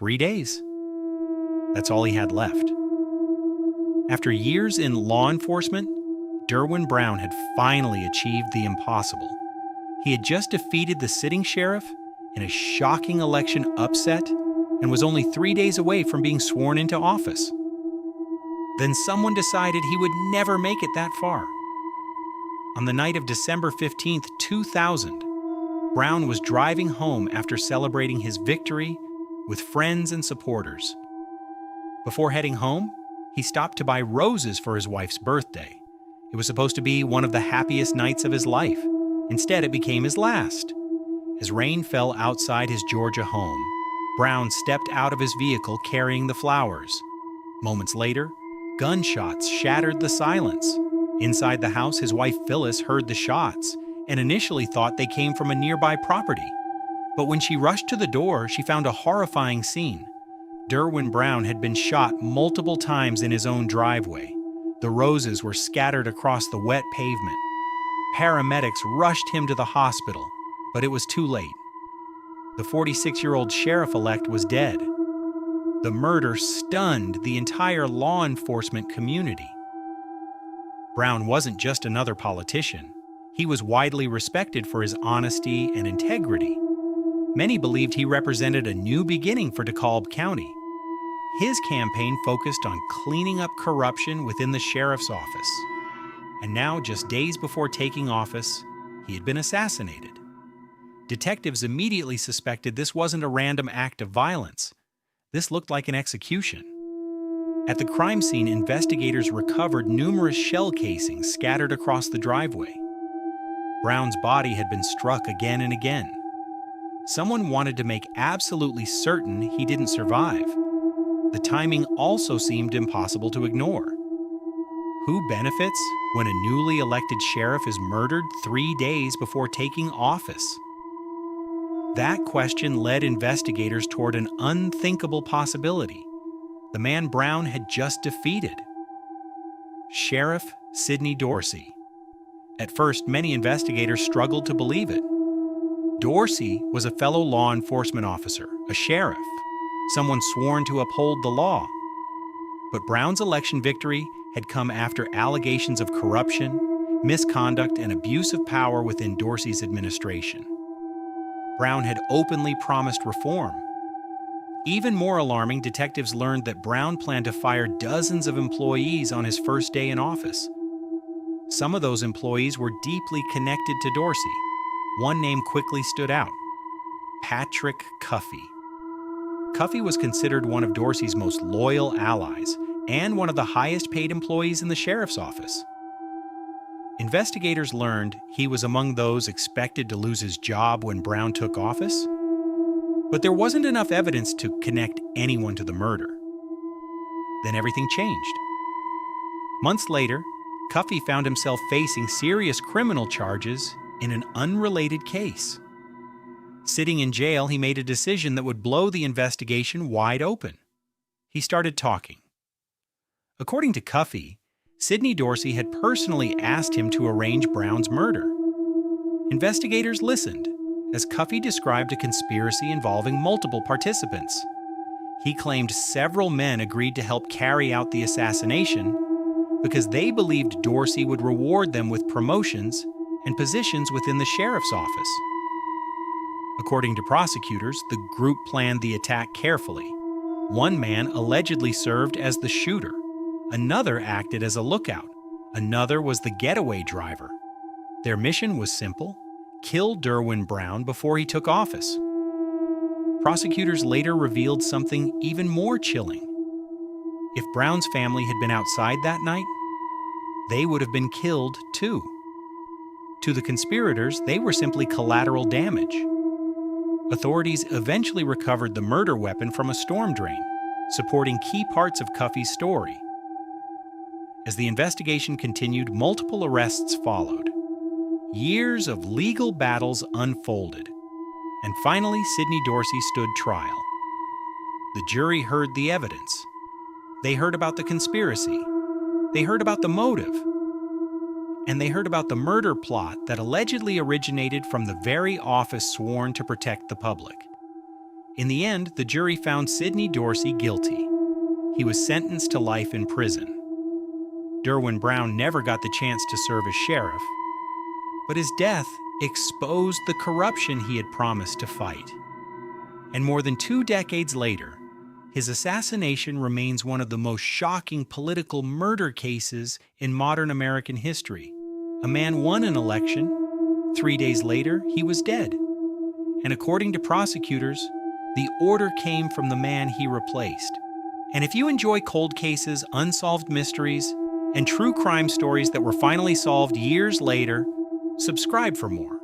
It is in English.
3 days. That's all he had left. After years in law enforcement, Derwin Brown had finally achieved the impossible. He had just defeated the sitting sheriff in a shocking election upset and was only 3 days away from being sworn into office. Then someone decided he would never make it that far. On the night of December 15th, 2000, Brown was driving home after celebrating his victory with friends and supporters. Before heading home, he stopped to buy roses for his wife's birthday. It was supposed to be one of the happiest nights of his life. Instead, it became his last. As rain fell outside his Georgia home, Brown stepped out of his vehicle carrying the flowers. Moments later, gunshots shattered the silence. Inside the house, his wife Phyllis heard the shots and initially thought they came from a nearby property. But when she rushed to the door, she found a horrifying scene. Derwin Brown had been shot multiple times in his own driveway. The roses were scattered across the wet pavement. Paramedics rushed him to the hospital, but it was too late. The 46-year-old sheriff-elect was dead. The murder stunned the entire law enforcement community. Brown wasn't just another politician. He was widely respected for his honesty and integrity. Many believed he represented a new beginning for DeKalb County. His campaign focused on cleaning up corruption within the sheriff's office. And now, just days before taking office, he had been assassinated. Detectives immediately suspected this wasn't a random act of violence. This looked like an execution. At the crime scene, investigators recovered numerous shell casings scattered across the driveway. Brown's body had been struck again and again. Someone wanted to make absolutely certain he didn't survive. The timing also seemed impossible to ignore. Who benefits when a newly elected sheriff is murdered 3 days before taking office? That question led investigators toward an unthinkable possibility. The man Brown had just defeated. Sheriff Sidney Dorsey. At first, many investigators struggled to believe it. Dorsey was a fellow law enforcement officer, a sheriff, someone sworn to uphold the law. But Brown's election victory had come after allegations of corruption, misconduct, and abuse of power within Dorsey's administration. Brown had openly promised reform. Even more alarming, detectives learned that Brown planned to fire dozens of employees on his first day in office. Some of those employees were deeply connected to Dorsey. One name quickly stood out: Patrick Cuffey. Cuffey was considered one of Dorsey's most loyal allies and one of the highest-paid employees in the sheriff's office. Investigators learned he was among those expected to lose his job when Brown took office. But there wasn't enough evidence to connect anyone to the murder. Then everything changed. Months later, Cuffey found himself facing serious criminal charges in an unrelated case. Sitting in jail, he made a decision that would blow the investigation wide open. He started talking. According to Cuffey, Sidney Dorsey had personally asked him to arrange Brown's murder. Investigators listened as Cuffey described a conspiracy involving multiple participants. He claimed several men agreed to help carry out the assassination because they believed Dorsey would reward them with promotions and positions within the sheriff's office. According to prosecutors, the group planned the attack carefully. One man allegedly served as the shooter. Another acted as a lookout. Another was the getaway driver. Their mission was simple: kill Derwin Brown before he took office. Prosecutors later revealed something even more chilling. If Brown's family had been outside that night, they would have been killed too. To the conspirators, they were simply collateral damage. Authorities eventually recovered the murder weapon from a storm drain, supporting key parts of Cuffey's story. As the investigation continued, multiple arrests followed. Years of legal battles unfolded, and finally Sidney Dorsey stood trial. The jury heard the evidence. They heard about the conspiracy. They heard about the motive. And they heard about the murder plot that allegedly originated from the very office sworn to protect the public. In the end, the jury found Sidney Dorsey guilty. He was sentenced to life in prison. Derwin Brown never got the chance to serve as sheriff, but his death exposed the corruption he had promised to fight. And more than 2 decades later, his assassination remains one of the most shocking political murder cases in modern American history. A man won an election. 3 days later, he was dead. And according to prosecutors, the order came from the man he replaced. And if you enjoy cold cases, unsolved mysteries, and true crime stories that were finally solved years later, subscribe for more.